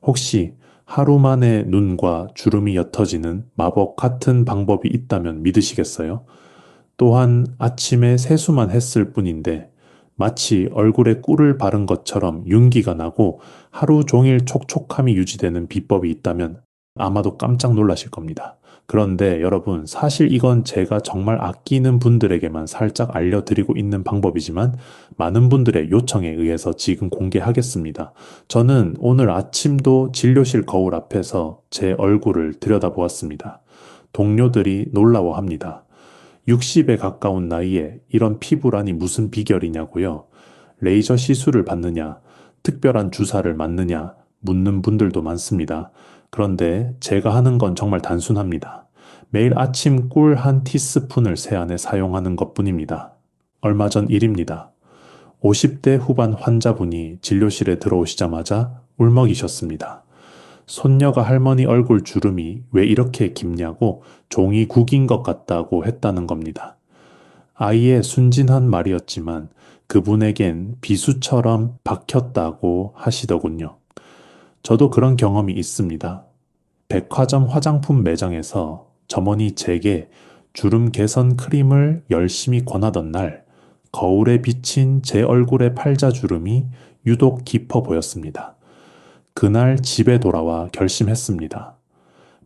혹시 하루 만에 눈과 주름이 옅어지는 마법 같은 방법이 있다면 믿으시겠어요? 또한 아침에 세수만 했을 뿐인데 마치 얼굴에 꿀을 바른 것처럼 윤기가 나고 하루 종일 촉촉함이 유지되는 비법이 있다면 아마도 깜짝 놀라실 겁니다. 그런데 여러분, 사실 이건 제가 정말 아끼는 분들에게만 살짝 알려드리고 있는 방법이지만 많은 분들의 요청에 의해서 지금 공개하겠습니다. 저는 오늘 아침도 진료실 거울 앞에서 제 얼굴을 들여다보았습니다. 동료들이 놀라워합니다. 60에 가까운 나이에 이런 피부라니 무슨 비결이냐고요? 레이저 시술을 받느냐, 특별한 주사를 맞느냐 묻는 분들도 많습니다. 그런데 제가 하는 건 정말 단순합니다. 매일 아침 꿀 한 티스푼을 세안에 사용하는 것뿐입니다. 얼마 전 일입니다. 50대 후반 환자분이 진료실에 들어오시자마자 울먹이셨습니다. 손녀가 할머니 얼굴 주름이 왜 이렇게 깊냐고 종이 국인 것 같다고 했다는 겁니다. 아이의 순진한 말이었지만 그분에겐 비수처럼 박혔다고 하시더군요. 저도 그런 경험이 있습니다. 백화점 화장품 매장에서 점원이 제게 주름 개선 크림을 열심히 권하던 날, 거울에 비친 제 얼굴의 팔자주름이 유독 깊어 보였습니다. 그날 집에 돌아와 결심했습니다.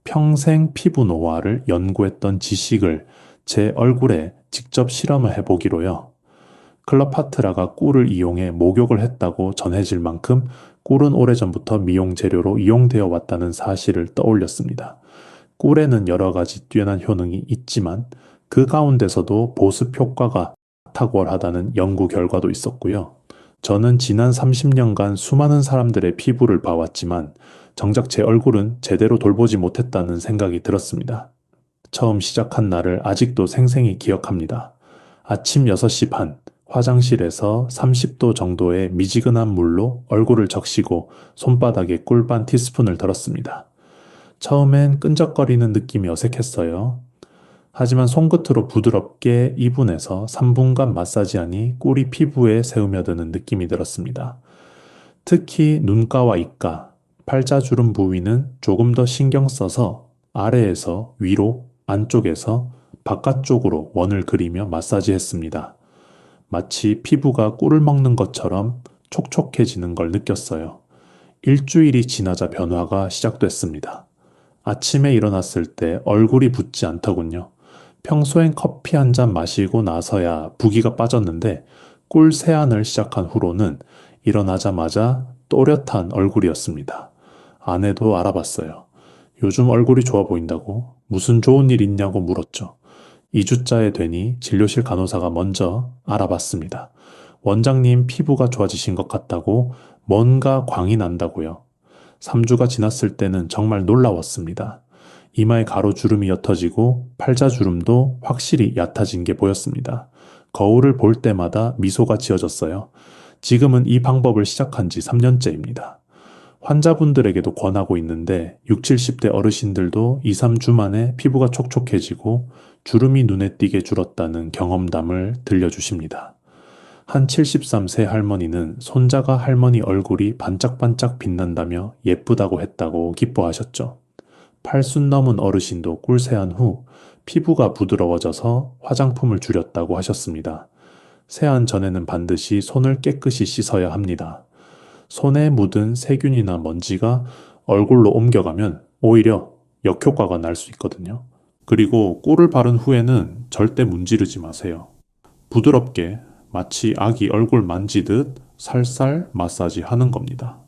평생 피부 노화를 연구했던 지식을 제 얼굴에 직접 실험을 해보기로요. 클레오파트라가 꿀을 이용해 목욕을 했다고 전해질 만큼 꿀은 오래전부터 미용 재료로 이용되어 왔다는 사실을 떠올렸습니다. 꿀에는 여러 가지 뛰어난 효능이 있지만 그 가운데서도 보습 효과가 탁월하다는 연구 결과도 있었고요. 저는 지난 30년간 수많은 사람들의 피부를 봐왔지만 정작 제 얼굴은 제대로 돌보지 못했다는 생각이 들었습니다. 처음 시작한 날을 아직도 생생히 기억합니다. 아침 6시 반, 화장실에서 30도 정도의 미지근한 물로 얼굴을 적시고 손바닥에 꿀 반 티스푼을 덜었습니다. 처음엔 끈적거리는 느낌이 어색했어요. 하지만 손끝으로 부드럽게 2분에서 3분간 마사지하니 꿀이 피부에 새우며드는 느낌이 들었습니다. 특히 눈가와 입가, 팔자주름 부위는 조금 더 신경 써서 아래에서 위로, 안쪽에서 바깥쪽으로 원을 그리며 마사지했습니다. 마치 피부가 꿀을 먹는 것처럼 촉촉해지는 걸 느꼈어요. 일주일이 지나자 변화가 시작됐습니다. 아침에 일어났을 때 얼굴이 붓지 않더군요. 평소엔 커피 한 잔 마시고 나서야 붓기가 빠졌는데 꿀 세안을 시작한 후로는 일어나자마자 또렷한 얼굴이었습니다. 아내도 알아봤어요. 요즘 얼굴이 좋아 보인다고? 무슨 좋은 일 있냐고 물었죠. 2주째에 되니 진료실 간호사가 먼저 알아봤습니다. 원장님 피부가 좋아지신 것 같다고 뭔가 광이 난다고요. 3주가 지났을 때는 정말 놀라웠습니다. 이마에 가로주름이 옅어지고 팔자주름도 확실히 얕아진 게 보였습니다. 거울을 볼 때마다 미소가 지어졌어요. 지금은 이 방법을 시작한 지 3년째입니다. 환자분들에게도 권하고 있는데 60, 70대 어르신들도 2, 3주 만에 피부가 촉촉해지고 주름이 눈에 띄게 줄었다는 경험담을 들려주십니다. 한 73세 할머니는 손자가 할머니 얼굴이 반짝반짝 빛난다며 예쁘다고 했다고 기뻐하셨죠. 80 넘은 어르신도 꿀세안 후 피부가 부드러워져서 화장품을 줄였다고 하셨습니다. 세안 전에는 반드시 손을 깨끗이 씻어야 합니다. 손에 묻은 세균이나 먼지가 얼굴로 옮겨가면 오히려 역효과가 날 수 있거든요. 그리고 꿀을 바른 후에는 절대 문지르지 마세요. 부드럽게 마치 아기 얼굴 만지듯 살살 마사지 하는 겁니다.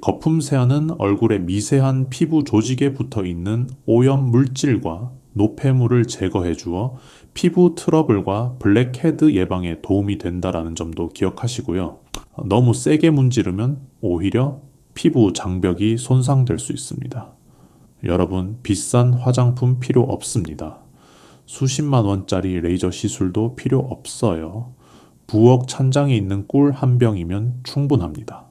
거품 세안은 얼굴에 미세한 피부 조직에 붙어 있는 오염 물질과 노폐물을 제거해 주어 피부 트러블과 블랙헤드 예방에 도움이 된다라는 점도 기억하시고요. 너무 세게 문지르면 오히려 피부 장벽이 손상될 수 있습니다. 여러분, 비싼 화장품 필요 없습니다. 수십만 원짜리 레이저 시술도 필요 없어요. 부엌 찬장에 있는 꿀 한 병이면 충분합니다.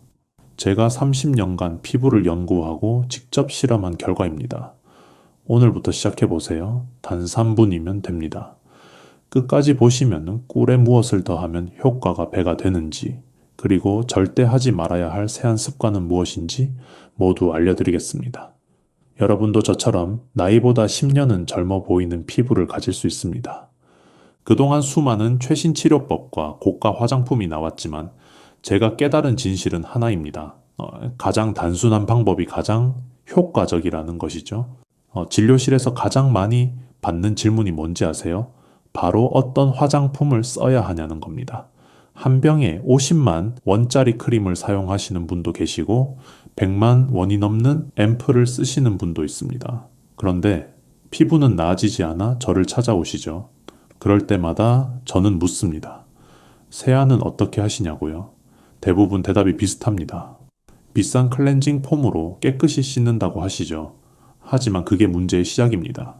제가 30년간 피부를 연구하고 직접 실험한 결과입니다. 오늘부터 시작해보세요. 단 3분이면 됩니다. 끝까지 보시면 꿀에 무엇을 더하면 효과가 배가 되는지, 그리고 절대 하지 말아야 할 세안 습관은 무엇인지 모두 알려드리겠습니다. 여러분도 저처럼 나이보다 10년은 젊어 보이는 피부를 가질 수 있습니다. 그동안 수많은 최신 치료법과 고가 화장품이 나왔지만 제가 깨달은 진실은 하나입니다. 가장 단순한 방법이 가장 효과적이라는 것이죠. 진료실에서 가장 많이 받는 질문이 뭔지 아세요? 바로 어떤 화장품을 써야 하냐는 겁니다. 한 병에 50만 원짜리 크림을 사용하시는 분도 계시고 100만 원이 넘는 앰플을 쓰시는 분도 있습니다. 그런데 피부는 나아지지 않아 저를 찾아오시죠. 그럴 때마다 저는 묻습니다. 세안은 어떻게 하시냐고요? 대부분 대답이 비슷합니다. 비싼 클렌징 폼으로 깨끗이 씻는다고 하시죠. 하지만 그게 문제의 시작입니다.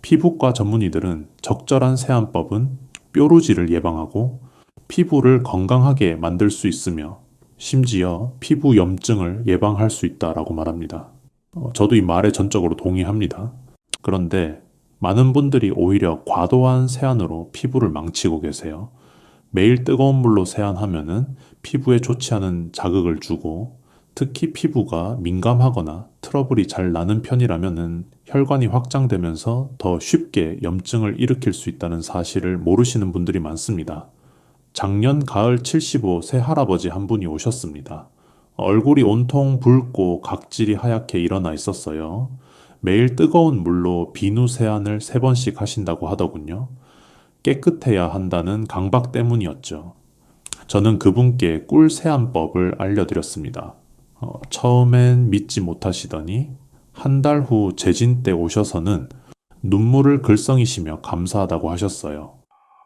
피부과 전문의들은 적절한 세안법은 뾰루지를 예방하고 피부를 건강하게 만들 수 있으며 심지어 피부 염증을 예방할 수 있다라고 말합니다. 저도 이 말에 전적으로 동의합니다. 그런데 많은 분들이 오히려 과도한 세안으로 피부를 망치고 계세요. 매일 뜨거운 물로 세안하면은 피부에 좋지 않은 자극을 주고 특히 피부가 민감하거나 트러블이 잘 나는 편이라면은 혈관이 확장되면서 더 쉽게 염증을 일으킬 수 있다는 사실을 모르시는 분들이 많습니다. 작년 가을 75 새 할아버지 한 분이 오셨습니다. 얼굴이 온통 붉고 각질이 하얗게 일어나 있었어요. 매일 뜨거운 물로 비누 세안을 3번씩 하신다고 하더군요. 깨끗해야 한다는 강박 때문이었죠. 저는 그분께 꿀 세안법을 알려드렸습니다. 처음엔 믿지 못하시더니 한 달 후 재진 때 오셔서는 눈물을 글썽이시며 감사하다고 하셨어요.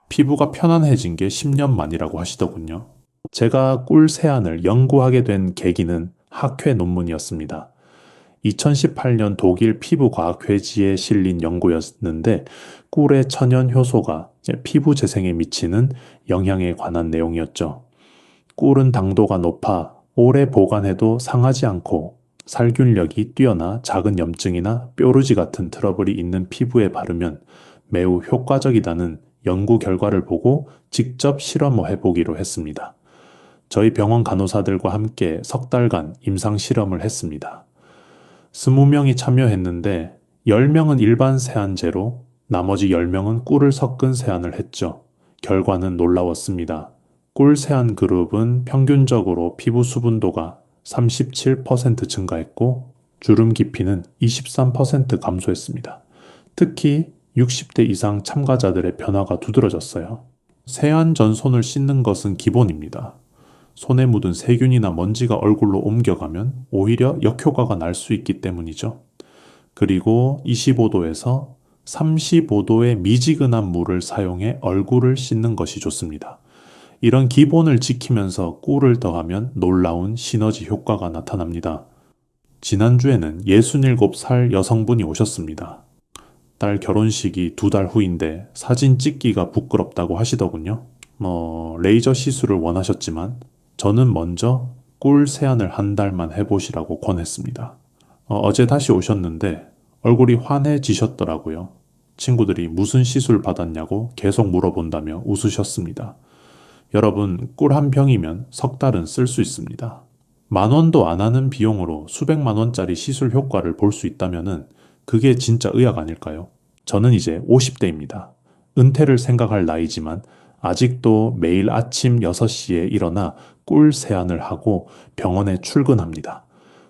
피부가 편안해진 게 10년 만이라고 하시더군요. 제가 꿀 세안을 연구하게 된 계기는 학회 논문이었습니다. 2018년 독일 피부과학회지에 실린 연구였는데 꿀의 천연 효소가 피부 재생에 미치는 영향에 관한 내용이었죠. 꿀은 당도가 높아 오래 보관해도 상하지 않고 살균력이 뛰어나 작은 염증이나 뾰루지 같은 트러블이 있는 피부에 바르면 매우 효과적이다는 연구 결과를 보고 직접 실험해 보기로 했습니다. 저희 병원 간호사들과 함께 석 달간 임상 실험을 했습니다. 20명이 참여했는데 10명은 일반 세안제로 나머지 10명은 꿀을 섞은 세안을 했죠. 결과는 놀라웠습니다. 꿀 세안 그룹은 평균적으로 피부 수분도가 37% 증가했고 주름 깊이는 23% 감소했습니다. 특히 60대 이상 참가자들의 변화가 두드러졌어요. 세안 전 손을 씻는 것은 기본입니다. 손에 묻은 세균이나 먼지가 얼굴로 옮겨가면 오히려 역효과가 날 수 있기 때문이죠. 그리고 25도에서 35도의 미지근한 물을 사용해 얼굴을 씻는 것이 좋습니다. 이런 기본을 지키면서 꿀을 더하면 놀라운 시너지 효과가 나타납니다. 지난주에는 67살 여성분이 오셨습니다. 딸 결혼식이 2달 후인데 사진 찍기가 부끄럽다고 하시더군요. 레이저 시술을 원하셨지만 저는 먼저 꿀 세안을 한 달만 해보시라고 권했습니다. 어제 다시 오셨는데 얼굴이 환해지셨더라고요. 친구들이 무슨 시술 받았냐고 계속 물어본다며 웃으셨습니다. 여러분, 꿀 한 병이면 석 달은 쓸 수 있습니다. 10,000원도 안 하는 비용으로 수백만 원짜리 시술 효과를 볼 수 있다면은 그게 진짜 의학 아닐까요? 저는 이제 50대입니다. 은퇴를 생각할 나이지만 아직도 매일 아침 6시에 일어나 꿀 세안을 하고 병원에 출근합니다.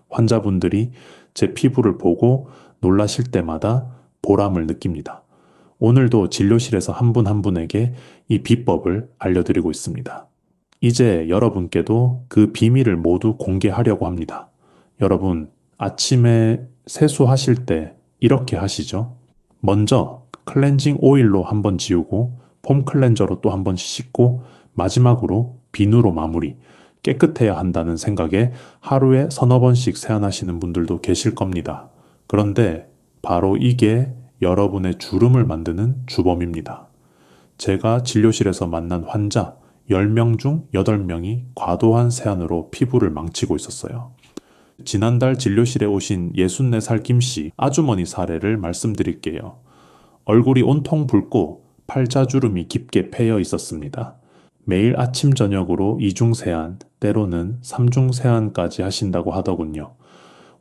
환자분들이 제 피부를 보고 놀라실 때마다 보람을 느낍니다. 오늘도 진료실에서 한 분 한 분에게 이 비법을 알려드리고 있습니다. 이제 여러분께도 그 비밀을 모두 공개하려고 합니다. 여러분, 아침에 세수하실 때 이렇게 하시죠? 먼저 클렌징 오일로 한번 지우고 폼 클렌저로 또 한번 씻고 마지막으로 비누로 마무리. 깨끗해야 한다는 생각에 하루에 3~4번씩 세안하시는 분들도 계실 겁니다. 그런데 바로 이게 여러분의 주름을 만드는 주범입니다. 제가 진료실에서 만난 환자 10명 중 8명이 과도한 세안으로 피부를 망치고 있었어요. 지난달 진료실에 오신 64살 김씨 아주머니 사례를 말씀드릴게요. 얼굴이 온통 붉고 팔자주름이 깊게 패여 있었습니다. 매일 아침 저녁으로 이중 세안, 때로는 3중 세안까지 하신다고 하더군요.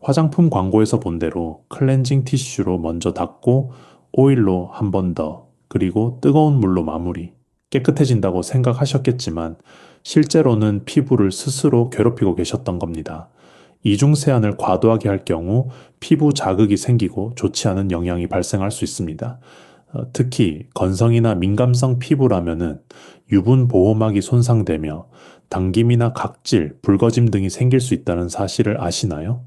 화장품 광고에서 본 대로 클렌징 티슈로 먼저 닦고 오일로 한 번 더, 그리고 뜨거운 물로 마무리. 깨끗해진다고 생각하셨겠지만 실제로는 피부를 스스로 괴롭히고 계셨던 겁니다. 이중 세안을 과도하게 할 경우 피부 자극이 생기고 좋지 않은 영향이 발생할 수 있습니다. 특히 건성이나 민감성 피부라면은 유분 보호막이 손상되며 당김이나 각질, 붉어짐 등이 생길 수 있다는 사실을 아시나요?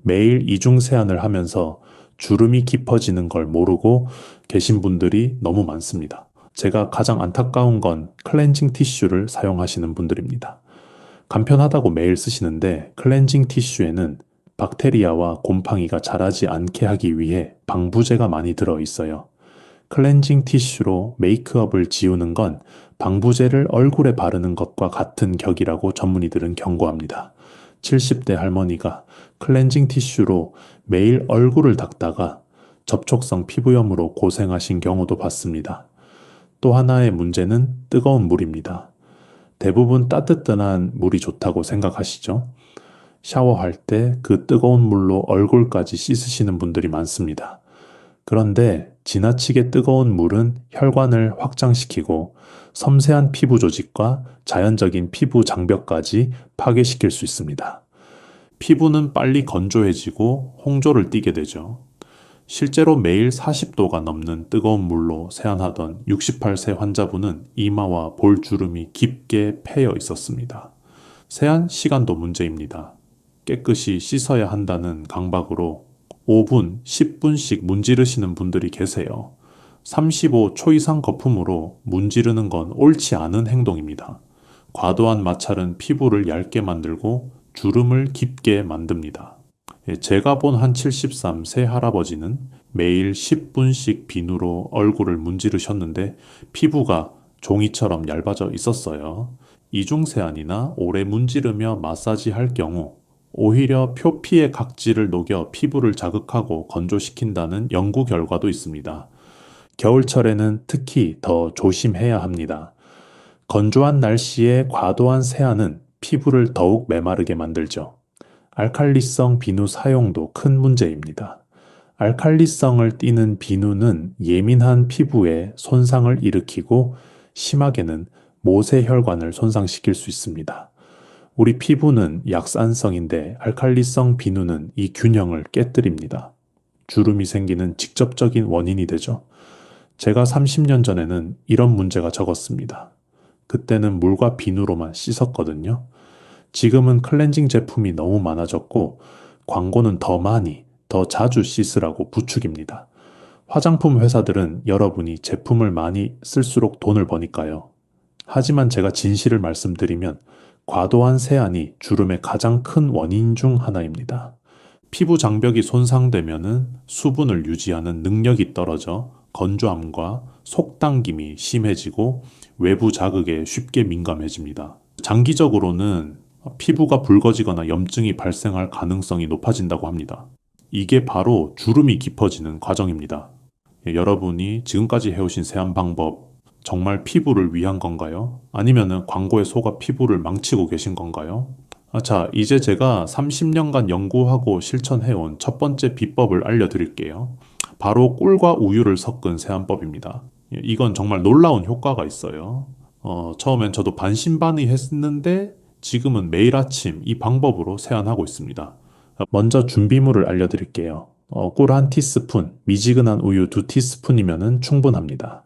매일 이중 세안을 하면서 주름이 깊어지는 걸 모르고 계신 분들이 너무 많습니다. 제가 가장 안타까운 건 클렌징 티슈를 사용하시는 분들입니다. 간편하다고 매일 쓰시는데 클렌징 티슈에는 박테리아와 곰팡이가 자라지 않게 하기 위해 방부제가 많이 들어 있어요. 클렌징 티슈로 메이크업을 지우는 건 방부제를 얼굴에 바르는 것과 같은 격이라고 전문의들은 경고합니다. 70대 할머니가 클렌징 티슈로 매일 얼굴을 닦다가 접촉성 피부염으로 고생하신 경우도 봤습니다. 또 하나의 문제는 뜨거운 물입니다. 대부분 따뜻한 물이 좋다고 생각하시죠? 샤워할 때 그 뜨거운 물로 얼굴까지 씻으시는 분들이 많습니다. 그런데 지나치게 뜨거운 물은 혈관을 확장시키고 섬세한 피부 조직과 자연적인 피부 장벽까지 파괴시킬 수 있습니다. 피부는 빨리 건조해지고 홍조를 띠게 되죠. 실제로 매일 40도가 넘는 뜨거운 물로 세안하던 68세 환자분은 이마와 볼주름이 깊게 패여 있었습니다. 세안 시간도 문제입니다. 깨끗이 씻어야 한다는 강박으로 5분, 10분씩 문지르시는 분들이 계세요. 35초 이상 거품으로 문지르는 건 옳지 않은 행동입니다. 과도한 마찰은 피부를 얇게 만들고 주름을 깊게 만듭니다. 제가 본 한 73세 할아버지는 매일 10분씩 비누로 얼굴을 문지르셨는데 피부가 종이처럼 얇아져 있었어요. 이중세안이나 오래 문지르며 마사지 할 경우 오히려 표피의 각질을 녹여 피부를 자극하고 건조시킨다는 연구 결과도 있습니다. 겨울철에는 특히 더 조심해야 합니다. 건조한 날씨에 과도한 세안은 피부를 더욱 메마르게 만들죠. 알칼리성 비누 사용도 큰 문제입니다. 알칼리성을 띠는 비누는 예민한 피부에 손상을 일으키고 심하게는 모세혈관을 손상시킬 수 있습니다. 우리 피부는 약산성인데 알칼리성 비누는 이 균형을 깨뜨립니다. 주름이 생기는 직접적인 원인이 되죠. 제가 30년 전에는 이런 문제가 적었습니다. 그때는 물과 비누로만 씻었거든요. 지금은 클렌징 제품이 너무 많아졌고 광고는 더 많이, 더 자주 씻으라고 부추깁니다. 화장품 회사들은 여러분이 제품을 많이 쓸수록 돈을 버니까요. 하지만 제가 진실을 말씀드리면 과도한 세안이 주름의 가장 큰 원인 중 하나입니다. 피부 장벽이 손상되면 수분을 유지하는 능력이 떨어져 건조함과 속당김이 심해지고 외부 자극에 쉽게 민감해집니다. 장기적으로는 피부가 붉어지거나 염증이 발생할 가능성이 높아진다고 합니다. 이게 바로 주름이 깊어지는 과정입니다. 여러분이 지금까지 해오신 세안 방법 정말 피부를 위한 건가요? 아니면 광고에 속아 피부를 망치고 계신 건가요? 자, 이제 제가 30년간 연구하고 실천해온 첫 번째 비법을 알려드릴게요. 바로 꿀과 우유를 섞은 세안법입니다. 이건 정말 놀라운 효과가 있어요. 처음엔 저도 반신반의했는데 지금은 매일 아침 이 방법으로 세안하고 있습니다. 먼저 준비물을 알려드릴게요. 꿀 1티스푼, 미지근한 우유 2티스푼이면 충분합니다.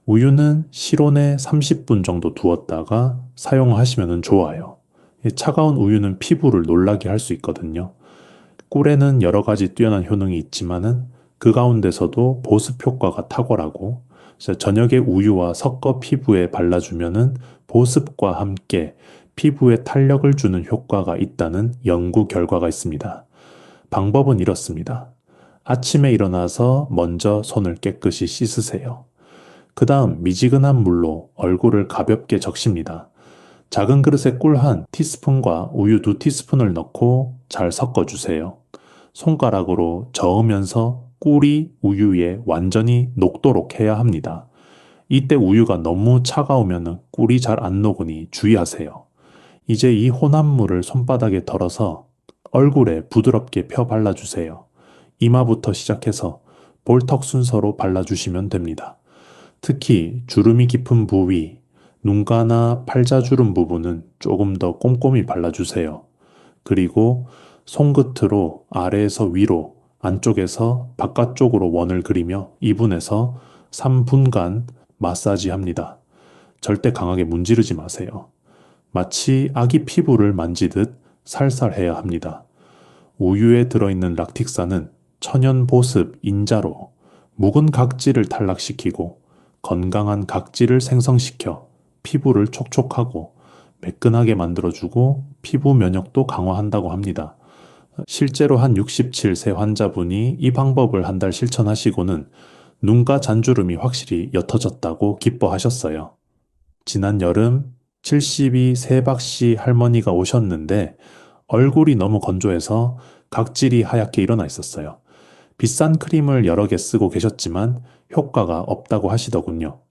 우유는 실온에 30분 정도 두었다가 사용하시면 좋아요. 차가운 우유는 피부를 놀라게 할 수 있거든요. 꿀에는 여러 가지 뛰어난 효능이 있지만은 그 가운데서도 보습 효과가 탁월하고 저녁에 우유와 섞어 피부에 발라주면은 보습과 함께 피부에 탄력을 주는 효과가 있다는 연구 결과가 있습니다. 방법은 이렇습니다. 아침에 일어나서 먼저 손을 깨끗이 씻으세요. 그 다음 미지근한 물로 얼굴을 가볍게 적십니다. 작은 그릇에 꿀 1티스푼과 우유 2티스푼을 넣고 잘 섞어주세요. 손가락으로 저으면서 꿀이 우유에 완전히 녹도록 해야 합니다. 이때 우유가 너무 차가우면 꿀이 잘 안 녹으니 주의하세요. 이제 이 혼합물을 손바닥에 덜어서 얼굴에 부드럽게 펴 발라주세요. 이마부터 시작해서 볼턱 순서로 발라주시면 됩니다. 특히 주름이 깊은 부위, 눈가나 팔자주름 부분은 조금 더 꼼꼼히 발라주세요. 그리고 손끝으로 아래에서 위로, 안쪽에서 바깥쪽으로 원을 그리며 2분에서 3분간 마사지합니다. 절대 강하게 문지르지 마세요. 마치 아기 피부를 만지듯 살살 해야 합니다. 우유에 들어있는 락틱산은 천연 보습 인자로 묵은 각질을 탈락시키고 건강한 각질을 생성시켜 피부를 촉촉하고 매끈하게 만들어주고 피부 면역도 강화한다고 합니다. 실제로 한 67세 환자분이 이 방법을 한 달 실천하시고는 눈가 잔주름이 확실히 옅어졌다고 기뻐하셨어요. 지난 여름 72 세박씨 할머니가 오셨는데 얼굴이 너무 건조해서 각질이 하얗게 일어나 있었어요. 비싼 크림을 여러 개 쓰고 계셨지만 효과가 없다고 하시더군요.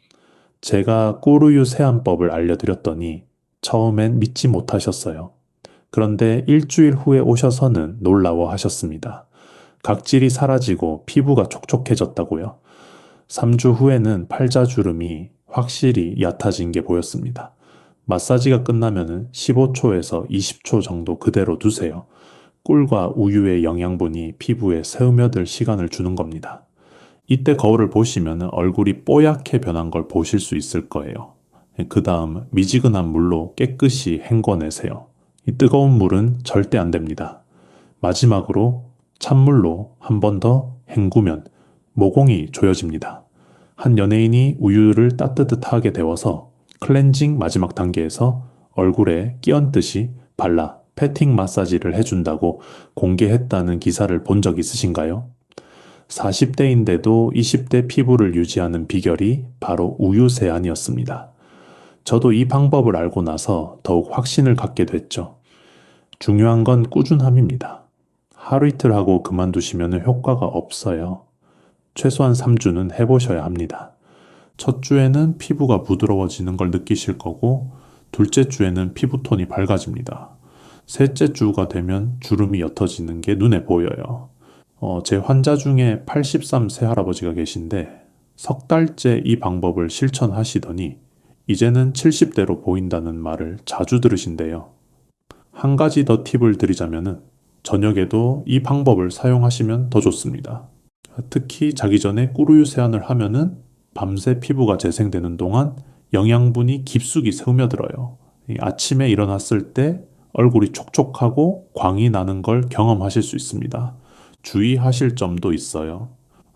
제가 꿀우유 세안법을 알려드렸더니 처음엔 믿지 못하셨어요. 그런데 일주일 후에 오셔서는 놀라워 하셨습니다. 각질이 사라지고 피부가 촉촉해졌다고요. 3주 후에는 팔자주름이 확실히 얕아진 게 보였습니다. 마사지가 끝나면 15초에서 20초 정도 그대로 두세요. 꿀과 우유의 영양분이 피부에 스며들 시간을 주는 겁니다. 이때 거울을 보시면 얼굴이 뽀얗게 변한 걸 보실 수 있을 거예요. 그 다음 미지근한 물로 깨끗이 헹궈내세요. 이 뜨거운 물은 절대 안 됩니다. 마지막으로 찬물로 한 번 더 헹구면 모공이 조여집니다. 한 연예인이 우유를 따뜻하게 데워서 클렌징 마지막 단계에서 얼굴에 끼얹듯이 발라 패팅 마사지를 해준다고 공개했다는 기사를 본 적 있으신가요? 40대인데도 20대 피부를 유지하는 비결이 바로 우유 세안이었습니다. 저도 이 방법을 알고 나서 더욱 확신을 갖게 됐죠. 중요한 건 꾸준함입니다. 하루 이틀 하고 그만두시면 효과가 없어요. 최소한 3주는 해보셔야 합니다. 첫 주에는 피부가 부드러워지는 걸 느끼실 거고, 둘째 주에는 피부톤이 밝아집니다. 셋째 주가 되면 주름이 옅어지는 게 눈에 보여요. 제 환자 중에 83세 할아버지가 계신데, 석 달째 이 방법을 실천하시더니, 이제는 70대로 보인다는 말을 자주 들으신대요. 한 가지 더 팁을 드리자면은, 저녁에도 이 방법을 사용하시면 더 좋습니다. 특히 자기 전에 꿀우유 세안을 하면은 밤새 피부가 재생되는 동안 영양분이 깊숙이 스며들어요. 아침에 일어났을 때 얼굴이 촉촉하고 광이 나는 걸 경험하실 수 있습니다. 주의하실 점도 있어요.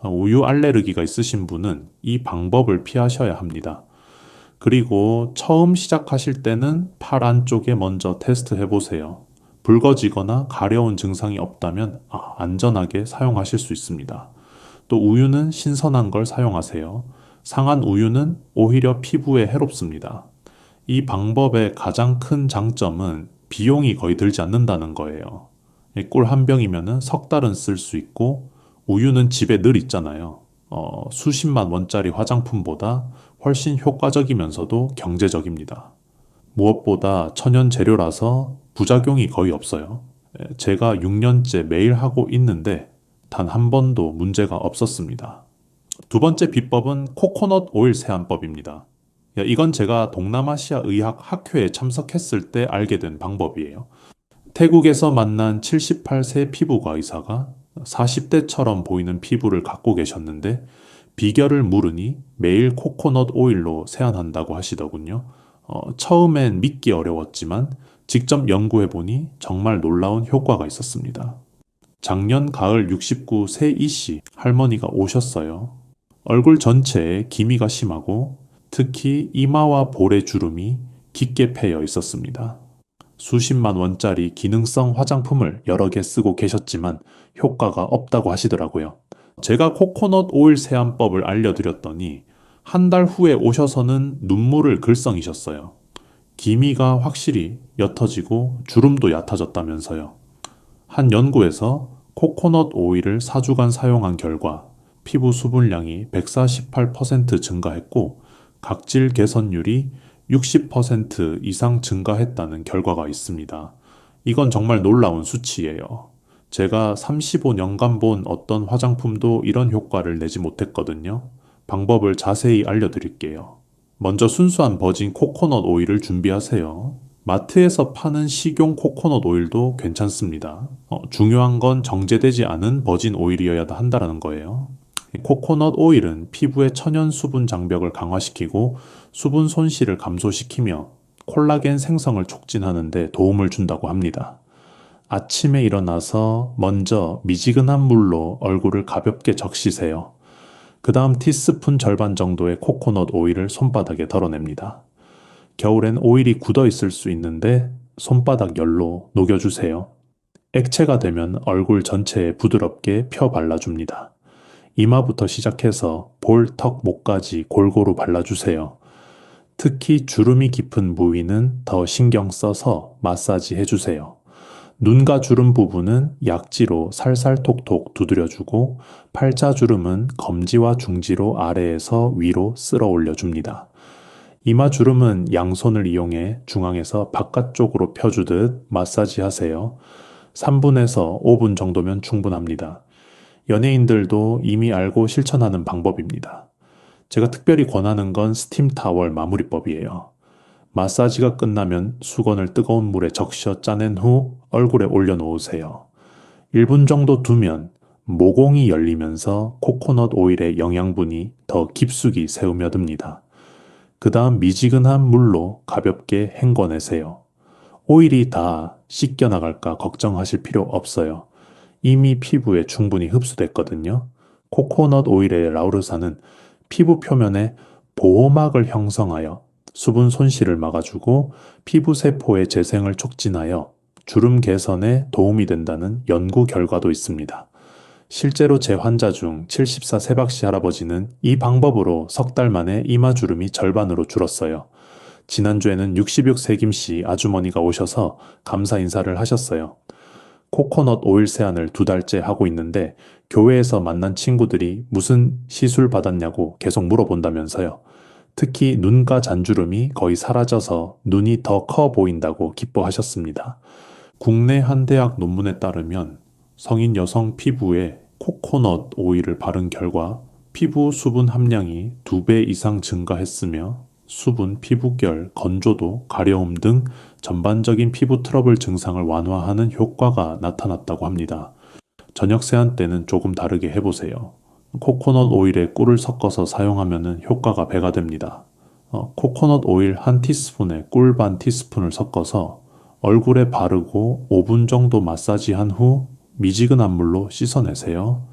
우유 알레르기가 있으신 분은 이 방법을 피하셔야 합니다. 그리고 처음 시작하실 때는 팔 안쪽에 먼저 테스트 해보세요. 붉어지거나 가려운 증상이 없다면 안전하게 사용하실 수 있습니다. 또 우유는 신선한 걸 사용하세요. 상한 우유는 오히려 피부에 해롭습니다. 이 방법의 가장 큰 장점은 비용이 거의 들지 않는다는 거예요. 꿀 한 병이면 석 달은 쓸 수 있고 우유는 집에 늘 있잖아요. 수십만 원짜리 화장품보다 훨씬 효과적이면서도 경제적입니다. 무엇보다 천연 재료라서 부작용이 거의 없어요. 제가 6년째 매일 하고 있는데 단 한 번도 문제가 없었습니다. 두 번째 비법은 코코넛 오일 세안법입니다. 이건 제가 동남아시아 의학 학회에 참석했을 때 알게 된 방법이에요. 태국에서 만난 78세 피부과 의사가 40대처럼 보이는 피부를 갖고 계셨는데 비결을 물으니 매일 코코넛 오일로 세안한다고 하시더군요. 처음엔 믿기 어려웠지만 직접 연구해보니 정말 놀라운 효과가 있었습니다. 작년 가을 69세 이씨 할머니가 오셨어요. 얼굴 전체에 기미가 심하고 특히 이마와 볼의 주름이 깊게 패여 있었습니다. 수십만 원짜리 기능성 화장품을 여러 개 쓰고 계셨지만 효과가 없다고 하시더라고요. 제가 코코넛 오일 세안법을 알려드렸더니 한 달 후에 오셔서는 눈물을 글썽이셨어요. 기미가 확실히 옅어지고 주름도 얕아졌다면서요. 한 연구에서 코코넛 오일을 4주간 사용한 결과 피부 수분량이 148% 증가했고 각질 개선율이 60% 이상 증가했다는 결과가 있습니다. 이건 정말 놀라운 수치예요. 제가 35년간 본 어떤 화장품도 이런 효과를 내지 못했거든요. 방법을 자세히 알려드릴게요. 먼저 순수한 버진 코코넛 오일을 준비하세요. 마트에서 파는 식용 코코넛 오일도 괜찮습니다. 중요한 건 정제되지 않은 버진 오일이어야 한다는 거예요. 코코넛 오일은 피부의 천연 수분 장벽을 강화시키고 수분 손실을 감소시키며 콜라겐 생성을 촉진하는 데 도움을 준다고 합니다. 아침에 일어나서 먼저 미지근한 물로 얼굴을 가볍게 적시세요. 그 다음 티스푼 절반 정도의 코코넛 오일을 손바닥에 덜어냅니다. 겨울엔 오일이 굳어 있을 수 있는데 손바닥 열로 녹여주세요. 액체가 되면 얼굴 전체에 부드럽게 펴 발라줍니다. 이마부터 시작해서 볼, 턱, 목까지 골고루 발라주세요. 특히 주름이 깊은 부위는 더 신경 써서 마사지 해주세요. 눈가 주름 부분은 약지로 살살 톡톡 두드려주고 팔자 주름은 검지와 중지로 아래에서 위로 쓸어 올려줍니다. 이마 주름은 양손을 이용해 중앙에서 바깥쪽으로 펴주듯 마사지 하세요. 3분에서 5분 정도면 충분합니다. 연예인들도 이미 알고 실천하는 방법입니다. 제가 특별히 권하는 건 스팀 타월 마무리법이에요. 마사지가 끝나면 수건을 뜨거운 물에 적셔 짜낸 후 얼굴에 올려놓으세요. 1분 정도 두면 모공이 열리면서 코코넛 오일의 영양분이 더 깊숙이 새우며듭니다. 그 다음 미지근한 물로 가볍게 헹궈내세요. 오일이 다 씻겨나갈까 걱정하실 필요 없어요. 이미 피부에 충분히 흡수됐거든요. 코코넛 오일의 라우르산은 피부 표면에 보호막을 형성하여 수분 손실을 막아주고 피부 세포의 재생을 촉진하여 주름 개선에 도움이 된다는 연구 결과도 있습니다. 실제로 제 환자 중 74 세박씨 할아버지는 이 방법으로 석 달 만에 이마 주름이 절반으로 줄었어요. 지난주에는 66세 김씨 아주머니가 오셔서 감사 인사를 하셨어요. 코코넛 오일 세안을 2달째 하고 있는데 교회에서 만난 친구들이 무슨 시술 받았냐고 계속 물어본다면서요. 특히 눈가 잔주름이 거의 사라져서 눈이 더 커 보인다고 기뻐하셨습니다. 국내 한 대학 논문에 따르면 성인 여성 피부에 코코넛 오일을 바른 결과 피부 수분 함량이 2배 이상 증가했으며 수분, 피부결, 건조도, 가려움 등 전반적인 피부 트러블 증상을 완화하는 효과가 나타났다고 합니다. 저녁 세안 때는 조금 다르게 해보세요. 코코넛 오일에 꿀을 섞어서 사용하면 효과가 배가 됩니다. 코코넛 오일 한 티스푼에 꿀 반 티스푼을 섞어서 얼굴에 바르고 5분 정도 마사지한 후 미지근한 물로 씻어내세요.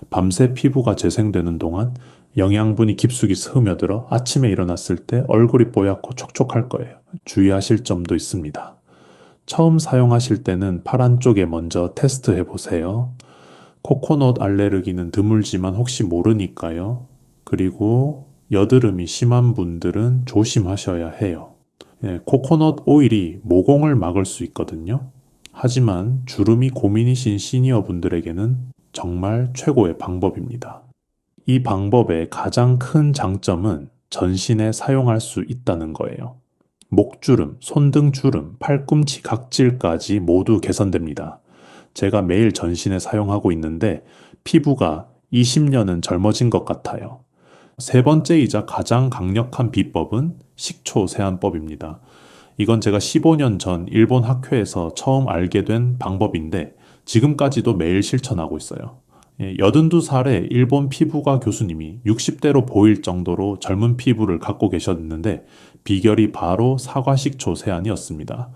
밤새 피부가 재생되는 동안 영양분이 깊숙이 스며들어 아침에 일어났을 때 얼굴이 뽀얗고 촉촉할 거예요. 주의하실 점도 있습니다. 처음 사용하실 때는 팔 안쪽에 먼저 테스트해 보세요. 코코넛 알레르기는 드물지만 혹시 모르니까요. 그리고 여드름이 심한 분들은 조심하셔야 해요. 코코넛 오일이 모공을 막을 수 있거든요. 하지만 주름이 고민이신 시니어 분들에게는 정말 최고의 방법입니다. 이 방법의 가장 큰 장점은 전신에 사용할 수 있다는 거예요. 목주름, 손등주름, 팔꿈치 각질까지 모두 개선됩니다. 제가 매일 전신에 사용하고 있는데 피부가 20년은 젊어진 것 같아요. 세 번째이자 가장 강력한 비법은 식초 세안법입니다. 이건 제가 15년 전 일본 학회에서 처음 알게 된 방법인데 지금까지도 매일 실천하고 있어요. 82살의 일본 피부과 교수님이 60대로 보일 정도로 젊은 피부를 갖고 계셨는데 비결이 바로 사과식초 세안이었습니다.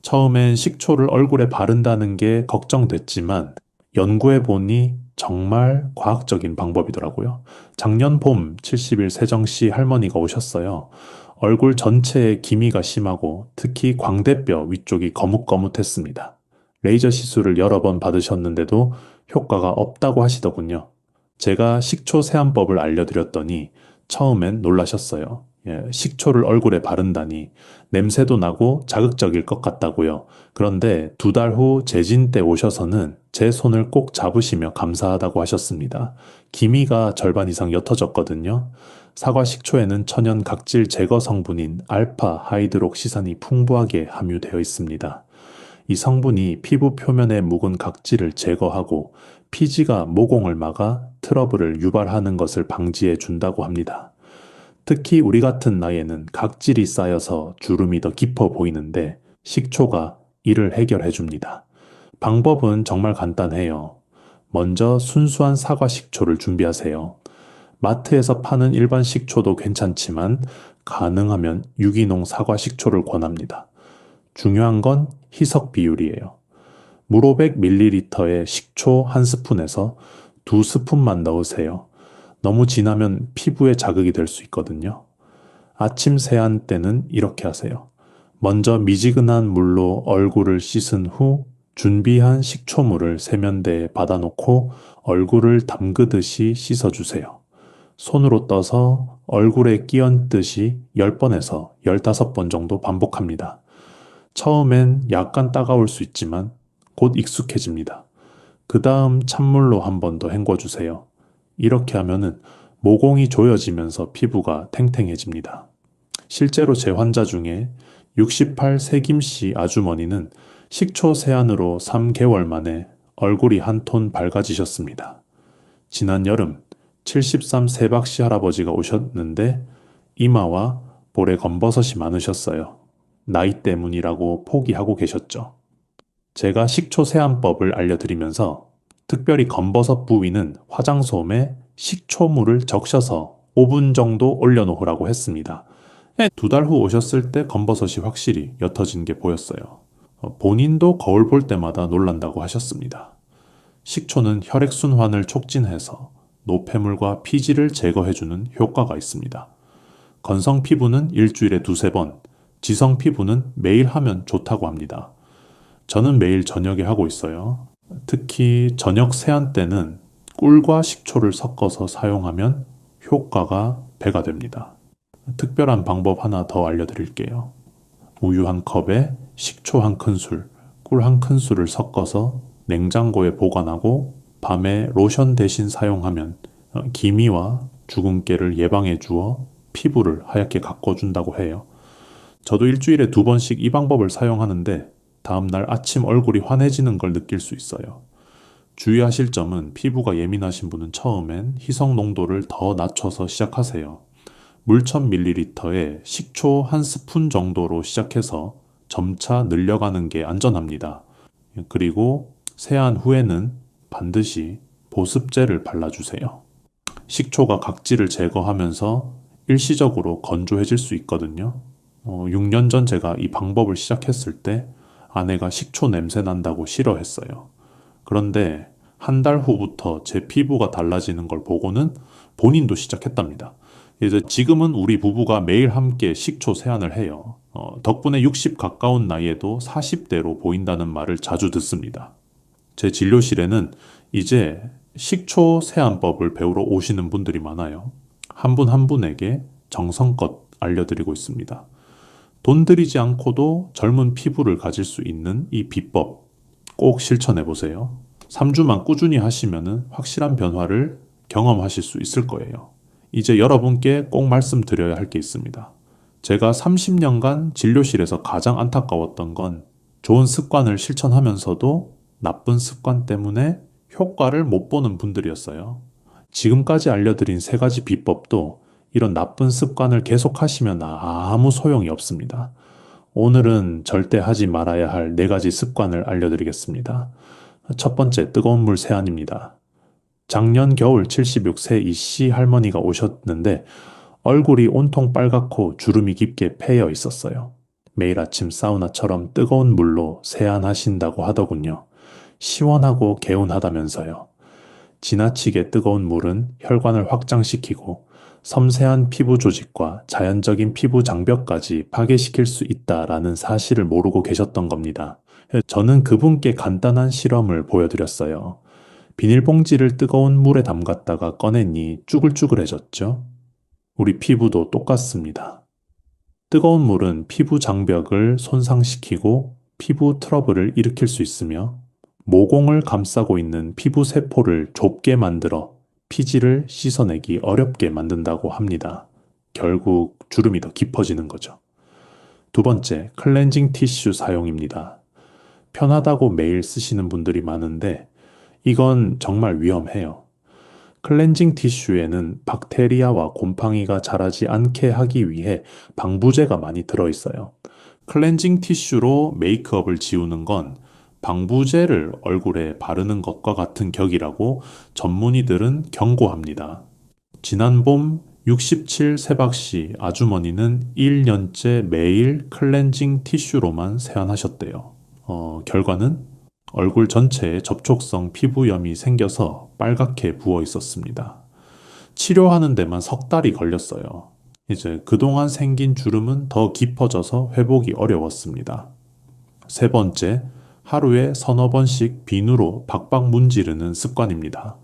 처음엔 식초를 얼굴에 바른다는 게 걱정됐지만 연구해보니 정말 과학적인 방법이더라고요. 작년 봄 70일 세정씨 할머니가 오셨어요. 얼굴 전체에 기미가 심하고 특히 광대뼈 위쪽이 거뭇거뭇했습니다. 레이저 시술을 여러 번 받으셨는데도 효과가 없다고 하시더군요. 제가 식초 세안법을 알려드렸더니 처음엔 놀라셨어요. 식초를 얼굴에 바른다니 냄새도 나고 자극적일 것 같다고요. 그런데 2달 후 제진 때 오셔서는 제 손을 꼭 잡으시며 감사하다고 하셨습니다. 기미가 절반 이상 옅어졌거든요. 사과 식초에는 천연 각질 제거 성분인 알파 하이드록시산이 풍부하게 함유되어 있습니다. 이 성분이 피부 표면의 묵은 각질을 제거하고 피지가 모공을 막아 트러블을 유발하는 것을 방지해 준다고 합니다. 특히 우리 같은 나이에는 각질이 쌓여서 주름이 더 깊어 보이는데 식초가 이를 해결해 줍니다. 방법은 정말 간단해요. 먼저 순수한 사과 식초를 준비하세요. 마트에서 파는 일반 식초도 괜찮지만 가능하면 유기농 사과 식초를 권합니다. 중요한 건 희석 비율이에요. 물 500ml에 식초 1스푼에서 2스푼만 넣으세요. 너무 진하면 피부에 자극이 될 수 있거든요. 아침 세안 때는 이렇게 하세요. 먼저 미지근한 물로 얼굴을 씻은 후 준비한 식초물을 세면대에 받아놓고 얼굴을 담그듯이 씻어주세요. 손으로 떠서 얼굴에 끼얹듯이 10번에서 15번 정도 반복합니다. 처음엔 약간 따가울 수 있지만 곧 익숙해집니다. 그 다음 찬물로 한 번 더 헹궈주세요. 이렇게 하면은 모공이 조여지면서 피부가 탱탱해집니다. 실제로 제 환자 중에 68세 김씨 아주머니는 식초 세안으로 3개월 만에 얼굴이 한 톤 밝아지셨습니다. 지난 여름 73세 박씨 할아버지가 오셨는데 이마와 볼에 검버섯이 많으셨어요. 나이 때문이라고 포기하고 계셨죠. 제가 식초 세안법을 알려드리면서 특별히 검버섯 부위는 화장솜에 식초물을 적셔서 5분 정도 올려놓으라고 했습니다. 2달 후 오셨을 때 검버섯이 확실히 옅어진 게 보였어요. 본인도 거울 볼 때마다 놀란다고 하셨습니다. 식초는 혈액순환을 촉진해서 노폐물과 피지를 제거해주는 효과가 있습니다. 건성 피부는 일주일에 2~3번, 지성 피부는 매일 하면 좋다고 합니다. 저는 매일 저녁에 하고 있어요. 특히 저녁 세안 때는 꿀과 식초를 섞어서 사용하면 효과가 배가 됩니다. 특별한 방법 하나 더 알려드릴게요. 우유 1컵에 식초 1큰술, 꿀 1큰술을 섞어서 냉장고에 보관하고 밤에 로션 대신 사용하면 기미와 주근깨를 예방해 주어 피부를 하얗게 가꿔준다고 해요. 저도 일주일에 2번씩 이 방법을 사용하는데 다음날 아침 얼굴이 환해지는 걸 느낄 수 있어요. 주의하실 점은 피부가 예민하신 분은 처음엔 희석 농도를 더 낮춰서 시작하세요. 물 1000ml에 식초 1스푼 정도로 시작해서 점차 늘려가는 게 안전합니다. 그리고 세안 후에는 반드시 보습제를 발라주세요. 식초가 각질을 제거하면서 일시적으로 건조해질 수 있거든요. 6년 전 제가 이 방법을 시작했을 때 아내가 식초 냄새 난다고 싫어했어요. 그런데 한 달 후부터 제 피부가 달라지는 걸 보고는 본인도 시작했답니다. 이제 지금은 우리 부부가 매일 함께 식초 세안을 해요. 덕분에 60 가까운 나이에도 40대로 보인다는 말을 자주 듣습니다. 제 진료실에는 이제 식초 세안법을 배우러 오시는 분들이 많아요. 한 분 한 분에게 정성껏 알려드리고 있습니다. 돈 들이지 않고도 젊은 피부를 가질 수 있는 이 비법 꼭 실천해 보세요. 3주만 꾸준히 하시면 확실한 변화를 경험하실 수 있을 거예요. 이제 여러분께 꼭 말씀드려야 할 게 있습니다. 제가 30년간 진료실에서 가장 안타까웠던 건 좋은 습관을 실천하면서도 나쁜 습관 때문에 효과를 못 보는 분들이었어요. 지금까지 알려드린 3가지 비법도 이런 나쁜 습관을 계속하시면 아무 소용이 없습니다. 오늘은 절대 하지 말아야 할 4가지 습관을 알려드리겠습니다. 첫 번째, 뜨거운 물 세안입니다. 작년 겨울 76세 이씨 할머니가 오셨는데 얼굴이 온통 빨갛고 주름이 깊게 패여 있었어요. 매일 아침 사우나처럼 뜨거운 물로 세안하신다고 하더군요. 시원하고 개운하다면서요. 지나치게 뜨거운 물은 혈관을 확장시키고 섬세한 피부 조직과 자연적인 피부 장벽까지 파괴시킬 수 있다라는 사실을 모르고 계셨던 겁니다. 저는 그분께 간단한 실험을 우리 피부도 똑같습니다. 뜨거운 물은 피부 장벽을 손상시키고 피부 트러블을 일으킬 수 있으며 모공을 감싸고 있는 피부 세포를 좁게 만들어 피지를 씻어내기 어렵게 만든다고 합니다. 결국 주름이 더 깊어지는 거죠. 두 번째, 클렌징 티슈 사용입니다. 편하다고 매일 쓰시는 분들이 많은데 이건 정말 위험해요. 클렌징 티슈에는 박테리아와 곰팡이가 자라지 않게 하기 위해 방부제가 많이 들어있어요. 클렌징 티슈로 메이크업을 지우는 건 방부제를 얼굴에 바르는 것과 같은 격이라고 전문의들은 경고합니다. 지난 봄 67 세박씨 아주머니는 1년째 매일 클렌징 티슈로만 세안하셨대요. 결과는 얼굴 전체에 접촉성 피부염이 생겨서 빨갛게 부어 있었습니다. 치료하는 데만 석 달이 걸렸어요. 이제 그동안 생긴 주름은 더 깊어져서 회복이 어려웠습니다. 세 번째, 하루에 서너 번씩 비누로 박박 문지르는 습관입니다.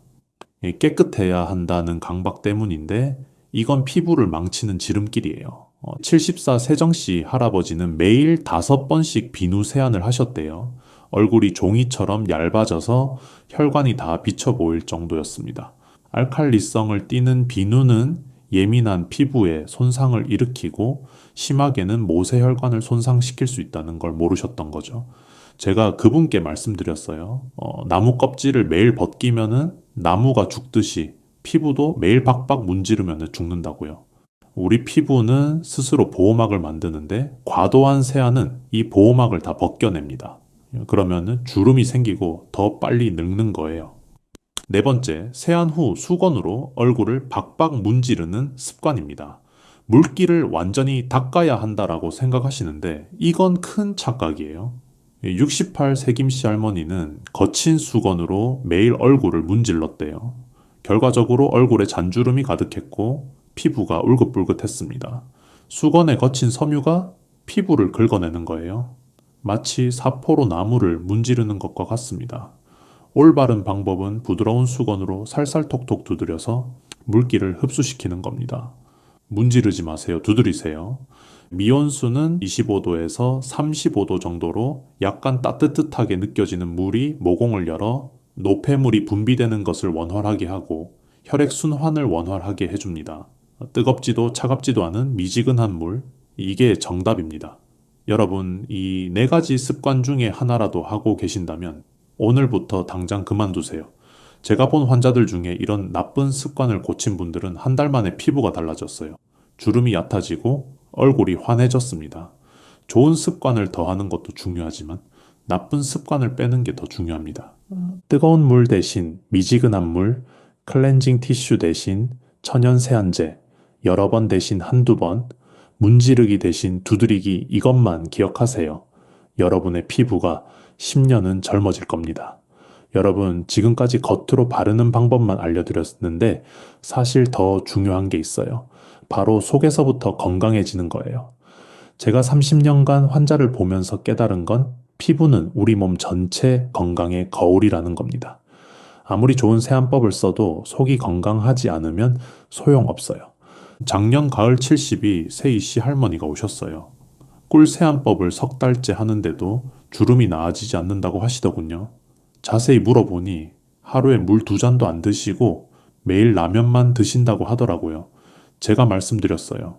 깨끗해야 한다는 강박 때문인데 이건 피부를 망치는 지름길이에요. 74 세정씨 할아버지는 매일 5번씩 비누 세안을 하셨대요. 얼굴이 종이처럼 얇아져서 혈관이 다 비쳐 보일 정도였습니다. 알칼리성을 띠는 비누는 예민한 피부에 손상을 일으키고 심하게는 모세혈관을 손상시킬 수 있다는 걸 모르셨던 거죠. 제가 그분께 말씀드렸어요. 나무 껍질을 매일 벗기면은 나무가 죽듯이 피부도 매일 박박 문지르면 죽는다고요. 우리 피부는 스스로 보호막을 만드는데 과도한 세안은 이 보호막을 다 벗겨냅니다. 그러면 주름이 생기고 더 빨리 늙는 거예요. 네 번째, 세안 후 수건으로 얼굴을 박박 문지르는 습관입니다. 물기를 완전히 닦아야 한다라고 생각하시는데 이건 큰 착각이에요. 68 세김씨 할머니는 거친 수건으로 매일 얼굴을 문질렀대요. 결과적으로 얼굴에 잔주름이 가득했고 피부가 울긋불긋했습니다. 수건에 거친 섬유가 피부를 긁어내는 거예요. 마치 사포로 나무를 문지르는 것과 같습니다. 올바른 방법은 부드러운 수건으로 살살톡톡 두드려서 물기를 흡수시키는 겁니다. 문지르지 마세요. 두드리세요. 미온수는 25도에서 35도 정도로 약간 따뜻하게 느껴지는 물이 모공을 열어 노폐물이 분비되는 것을 원활하게 하고 혈액 순환을 원활하게 해줍니다. 뜨겁지도 차갑지도 않은 미지근한 물, 이게 정답입니다. 여러분, 이 4가지 습관 중에 하나라도 하고 계신다면 오늘부터 당장 그만두세요. 제가 본 환자들 중에 이런 나쁜 습관을 고친 분들은 한 달 만에 피부가 달라졌어요. 주름이 얕아지고 얼굴이 환해졌습니다. 좋은 습관을 더하는 것도 중요하지만 나쁜 습관을 빼는 게 더 중요합니다. 뜨거운 물 대신 미지근한 물, 클렌징 티슈 대신 천연 세안제, 여러 번 대신 한두 번, 문지르기 대신 두드리기, 이것만 기억하세요. 여러분의 피부가 10년은 젊어질 겁니다. 여러분, 지금까지 겉으로 바르는 방법만 알려드렸는데 사실 더 중요한 게 있어요. 바로 속에서부터 건강해지는 거예요. 제가 30년간 환자를 보면서 깨달은 건 피부는 우리 몸 전체 건강의 거울이라는 겁니다. 아무리 좋은 세안법을 써도 속이 건강하지 않으면 소용없어요. 작년 가을 70이 세이씨 할머니가 오셨어요. 꿀 세안법을 석 달째 하는데도 주름이 나아지지 않는다고 하시더군요. 자세히 물어보니 하루에 물 2잔도 안 드시고 매일 라면만 드신다고 하더라고요. 제가 말씀드렸어요.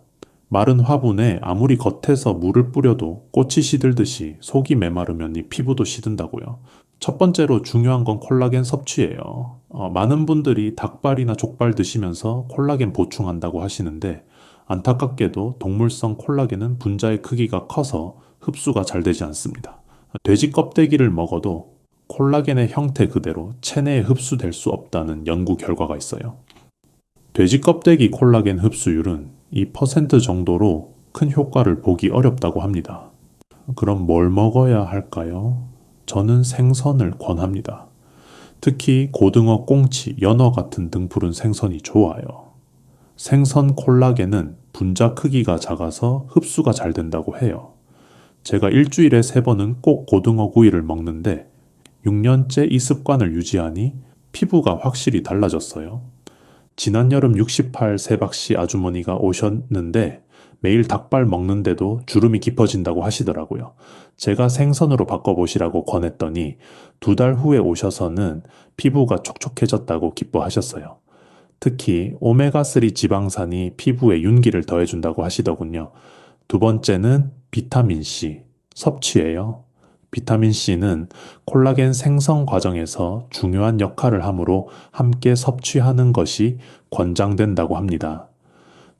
마른 화분에 아무리 겉에서 물을 뿌려도 꽃이 시들듯이 속이 메마르면 이 피부도 시든다고요. 첫 번째로 중요한 건 콜라겐 섭취예요. 많은 분들이 닭발이나 족발 드시면서 콜라겐 보충한다고 하시는데 안타깝게도 동물성 콜라겐은 분자의 크기가 커서 흡수가 잘 되지 않습니다. 돼지 껍데기를 먹어도 콜라겐의 형태 그대로 체내에 흡수될 수 없다는 연구 결과가 있어요. 돼지 껍데기 콜라겐 흡수율은 2% 정도로 큰 효과를 보기 어렵다고 합니다. 그럼 뭘 먹어야 할까요? 저는 생선을 권합니다. 특히 고등어, 꽁치, 연어 같은 등푸른 생선이 좋아요. 생선 콜라겐은 분자 크기가 작아서 흡수가 잘 된다고 해요. 제가 일주일에 3번은 꼭 고등어 구이를 먹는데 6년째 이 습관을 유지하니 피부가 확실히 달라졌어요. 지난 여름 68 세박씨 아주머니가 오셨는데 매일 닭발 먹는데도 주름이 깊어진다고 하시더라고요. 제가 생선으로 바꿔보시라고 권했더니 2달 후에 오셔서는 피부가 촉촉해졌다고 기뻐하셨어요. 특히 오메가3 지방산이 피부에 윤기를 더해준다고 하시더군요. 두 번째는 비타민C 섭취예요. 비타민C는 콜라겐 생성 과정에서 중요한 역할을 하므로 함께 섭취하는 것이 권장된다고 합니다.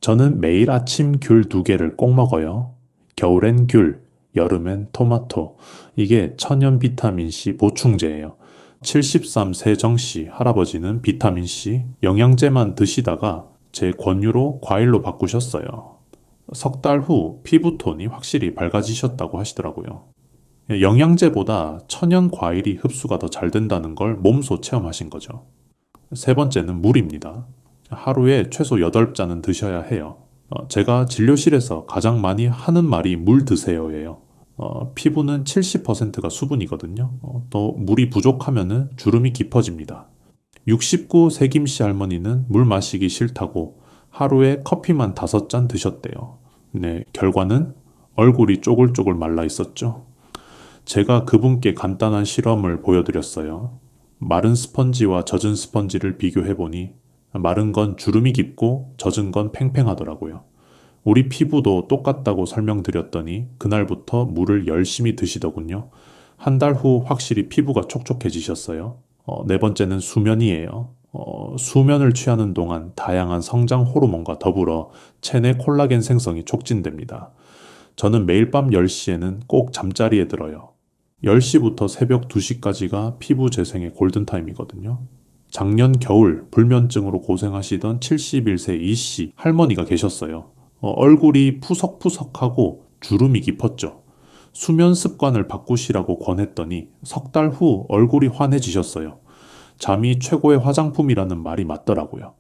저는 매일 아침 귤 2개를 꼭 먹어요. 겨울엔 귤, 여름엔 토마토. 이게 천연 비타민C 보충제예요. 73세 정씨 할아버지는 비타민C 영양제만 드시다가 제 권유로 과일로 바꾸셨어요. 3달 후 피부톤이 확실히 밝아지셨다고 하시더라고요. 영양제보다 천연 과일이 흡수가 더 잘 된다는 걸 몸소 체험하신 거죠. 세 번째는 물입니다. 하루에 최소 8잔은 드셔야 해요. 제가 진료실에서 가장 많이 하는 말이 물 드세요예요. 피부는 70%가 수분이거든요. 또 물이 부족하면 주름이 깊어집니다. 69 세김씨 할머니는 물 마시기 싫다고 하루에 커피만 5잔 드셨대요. 네, 결과는 얼굴이 쪼글쪼글 말라 있었죠. 제가 그분께 간단한 실험을 보여드렸어요. 마른 스펀지와 젖은 스펀지를 비교해보니 마른 건 주름이 깊고 젖은 건 팽팽하더라고요. 우리 피부도 똑같다고 설명드렸더니 그날부터 물을 열심히 드시더군요. 한 달 후 확실히 피부가 촉촉해지셨어요. 네 번째는 수면이에요. 수면을 취하는 동안 다양한 성장 호르몬과 더불어 체내 콜라겐 생성이 촉진됩니다. 저는 매일 밤 10시에는 꼭 잠자리에 들어요. 10시부터 새벽 2시까지가 피부 재생의 골든타임이거든요. 작년 겨울 불면증으로 고생하시던 71세 이씨 할머니가 계셨어요. 얼굴이 푸석푸석하고 주름이 깊었죠. 수면 습관을 바꾸시라고 권했더니 3달 후 얼굴이 환해지셨어요. 잠이 최고의 화장품이라는 말이 맞더라고요.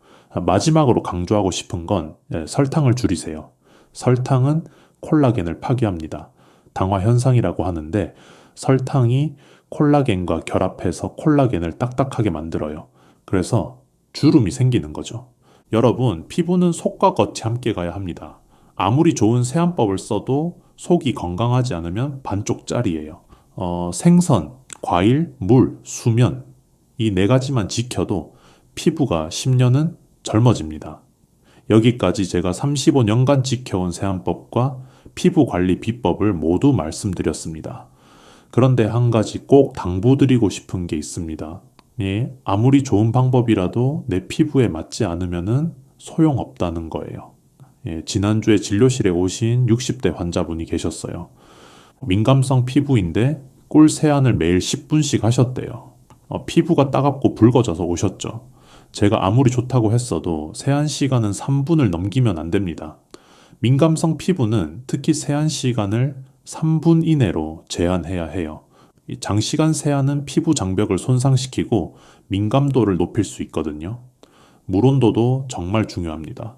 마지막으로 강조하고 싶은 건 설탕을 줄이세요. 설탕은 콜라겐을 파괴합니다. 당화 현상이라고 하는데 설탕이 콜라겐과 결합해서 콜라겐을 딱딱하게 만들어요. 그래서 주름이 생기는 거죠. 여러분, 피부는 속과 겉이 함께 가야 합니다. 아무리 좋은 세안법을 써도 속이 건강하지 않으면 반쪽짜리예요. 생선, 과일, 물, 수면 이 4가지만 지켜도 피부가 10년은 젊어집니다. 여기까지 제가 35년간 지켜온 세안법과 피부 관리 비법을 모두 말씀드렸습니다. 그런데 한 가지 꼭 당부드리고 싶은 게 있습니다. 예, 아무리 좋은 방법이라도 내 피부에 맞지 않으면 소용없다는 거예요. 예, 지난주에 진료실에 오신 60대 환자분이 계셨어요. 민감성 피부인데 꿀 세안을 매일 10분씩 하셨대요. 피부가 따갑고 붉어져서 오셨죠. 제가 아무리 좋다고 했어도 세안 시간은 3분을 넘기면 안 됩니다. 민감성 피부는 특히 세안 시간을 3분 이내로 제한해야 해요. 장시간 세안은 피부 장벽을 손상시키고 민감도를 높일 수 있거든요. 물 온도도 정말 중요합니다.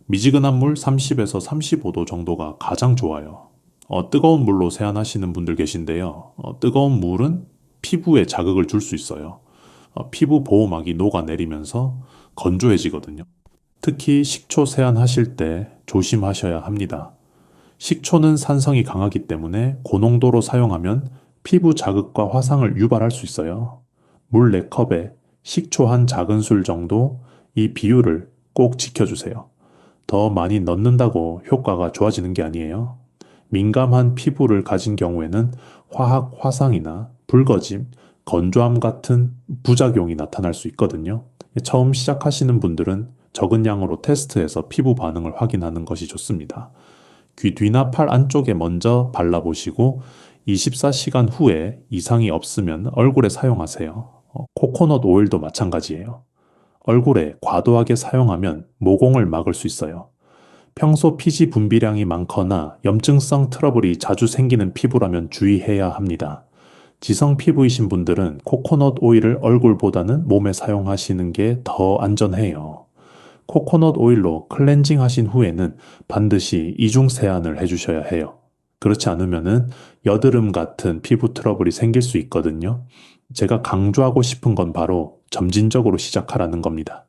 미지근한 물 30에서 35도 정도가 가장 좋아요. 뜨거운 물로 세안하시는 분들 계신데요. 뜨거운 물은 피부에 자극을 줄 수 있어요. 피부 보호막이 녹아내리면서 건조해지거든요. 특히 식초 세안하실 때 조심하셔야 합니다. 식초는 산성이 강하기 때문에 고농도로 사용하면 피부 자극과 화상을 유발할 수 있어요. 물 4컵에 식초 한 작은술 정도 이 비율을 꼭 지켜주세요. 더 많이 넣는다고 효과가 좋아지는 게 아니에요. 민감한 피부를 가진 경우에는 화학 화상이나 붉어짐, 건조함 같은 부작용이 나타날 수 있거든요. 처음 시작하시는 분들은 적은 양으로 테스트해서 피부 반응을 확인하는 것이 좋습니다. 귀 뒤나 팔 안쪽에 먼저 발라보시고 24시간 후에 이상이 없으면 얼굴에 사용하세요. 코코넛 오일도 마찬가지예요. 얼굴에 과도하게 사용하면 모공을 막을 수 있어요. 평소 피지 분비량이 많거나 염증성 트러블이 자주 생기는 피부라면 주의해야 합니다. 지성 피부이신 분들은 코코넛 오일을 얼굴보다는 몸에 사용하시는 게 더 안전해요. 코코넛 오일로 클렌징 하신 후에는 반드시 이중 세안을 해주셔야 해요. 그렇지 않으면은 여드름 같은 피부 트러블이 생길 수 있거든요. 제가 강조하고 싶은 건 바로 점진적으로 시작하라는 겁니다.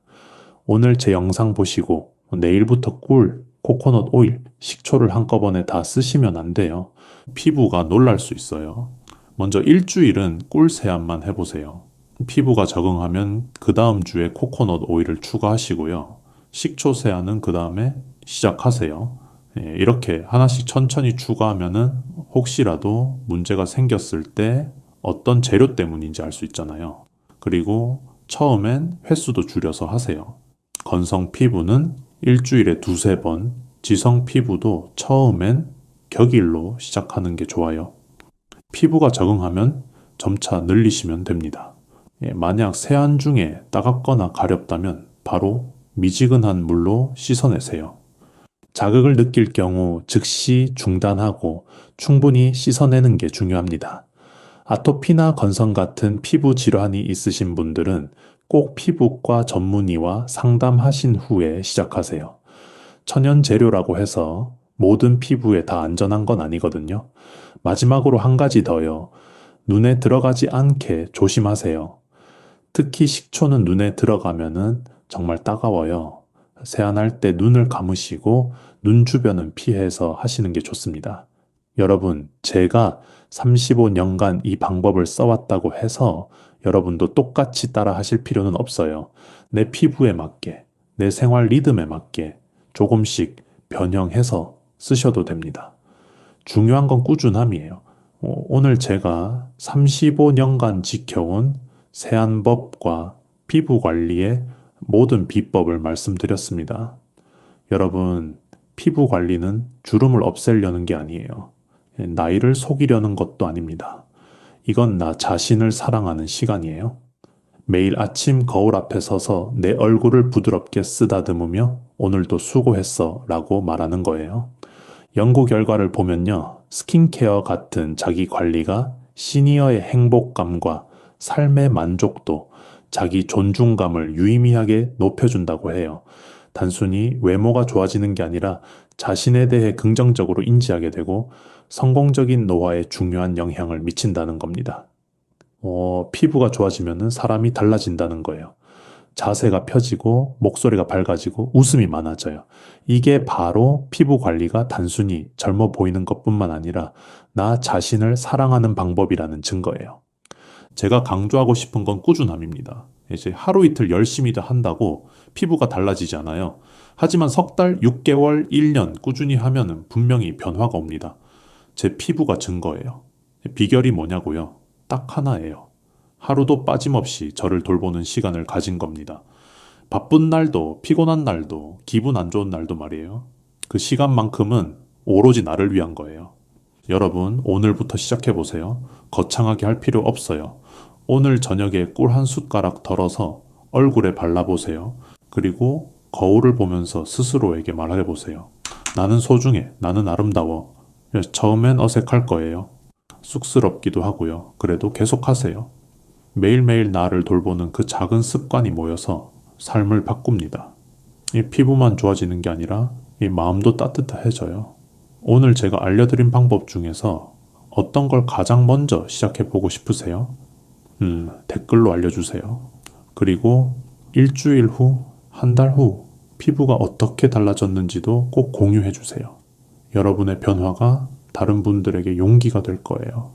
오늘 제 영상 보시고 내일부터 꿀, 코코넛 오일, 식초를 한꺼번에 다 쓰시면 안 돼요. 피부가 놀랄 수 있어요. 먼저 일주일은 꿀 세안만 해보세요. 피부가 적응하면 그 다음 주에 코코넛 오일을 추가하시고요. 식초 세안은 그 다음에 시작하세요. 이렇게 하나씩 천천히 추가하면은 혹시라도 문제가 생겼을 때 어떤 재료 때문인지 알 수 있잖아요. 그리고 처음엔 횟수도 줄여서 하세요. 건성 피부는 일주일에 두세 번, 지성 피부도 처음엔 격일로 시작하는 게 좋아요. 피부가 적응하면 점차 늘리시면 됩니다. 만약 세안 중에 따갑거나 가렵다면 바로 미지근한 물로 씻어내세요. 자극을 느낄 경우 즉시 중단하고 충분히 씻어내는 게 중요합니다. 아토피나 건성 같은 피부 질환이 있으신 분들은 꼭 피부과 전문의와 상담하신 후에 시작하세요. 천연 재료라고 해서 모든 피부에 다 안전한 건 아니거든요. 마지막으로 한 가지 더요. 눈에 들어가지 않게 조심하세요. 특히 식초는 눈에 들어가면은 정말 따가워요. 세안할 때 눈을 감으시고 눈 주변은 피해서 하시는 게 좋습니다. 여러분, 제가 35년간 이 방법을 써왔다고 해서 여러분도 똑같이 따라 하실 필요는 없어요. 내 피부에 맞게, 내 생활 리듬에 맞게 조금씩 변형해서 쓰셔도 됩니다. 중요한 건 꾸준함이에요. 오늘 제가 35년간 지켜온 세안법과 피부 관리의 모든 비법을 말씀드렸습니다. 여러분, 피부 관리는 주름을 없애려는 게 아니에요. 나이를 속이려는 것도 아닙니다. 이건 나 자신을 사랑하는 시간이에요. 매일 아침 거울 앞에 서서 내 얼굴을 부드럽게 쓰다듬으며 오늘도 수고했어 라고 말하는 거예요. 연구 결과를 보면요. 스킨케어 같은 자기 관리가 시니어의 행복감과 삶의 만족도, 자기 존중감을 유의미하게 높여준다고 해요. 단순히 외모가 좋아지는 게 아니라 자신에 대해 긍정적으로 인지하게 되고 성공적인 노화에 중요한 영향을 미친다는 겁니다. 피부가 좋아지면 사람이 달라진다는 거예요. 자세가 펴지고 목소리가 밝아지고 웃음이 많아져요. 이게 바로 피부 관리가 단순히 젊어 보이는 것뿐만 아니라 나 자신을 사랑하는 방법이라는 증거예요. 제가 강조하고 싶은 건 꾸준함입니다. 이제 하루 이틀 열심히 한다고 피부가 달라지지 않아요. 하지만 석 달, 6개월, 1년 꾸준히 하면은 분명히 변화가 옵니다. 제 피부가 증거예요. 비결이 뭐냐고요? 딱 하나예요. 하루도 빠짐없이 저를 돌보는 시간을 가진 겁니다. 바쁜 날도 피곤한 날도 기분 안 좋은 날도 말이에요. 그 시간만큼은 오로지 나를 위한 거예요. 여러분, 오늘부터 시작해보세요. 거창하게 할 필요 없어요. 오늘 저녁에 꿀 한 숟가락 덜어서 얼굴에 발라보세요. 그리고 거울을 보면서 스스로에게 말해보세요. 나는 소중해. 나는 아름다워. 처음엔 어색할 거예요. 쑥스럽기도 하고요. 그래도 계속하세요. 매일매일 나를 돌보는 그 작은 습관이 모여서 삶을 바꿉니다. 이 피부만 좋아지는 게 아니라 이 마음도 따뜻해져요. 오늘 제가 알려드린 방법 중에서 어떤 걸 가장 먼저 시작해보고 싶으세요? 댓글로 알려주세요. 그리고 일주일 후, 한 달 후 피부가 어떻게 달라졌는지도 꼭 공유해주세요. 여러분의 변화가 다른 분들에게 용기가 될 거예요.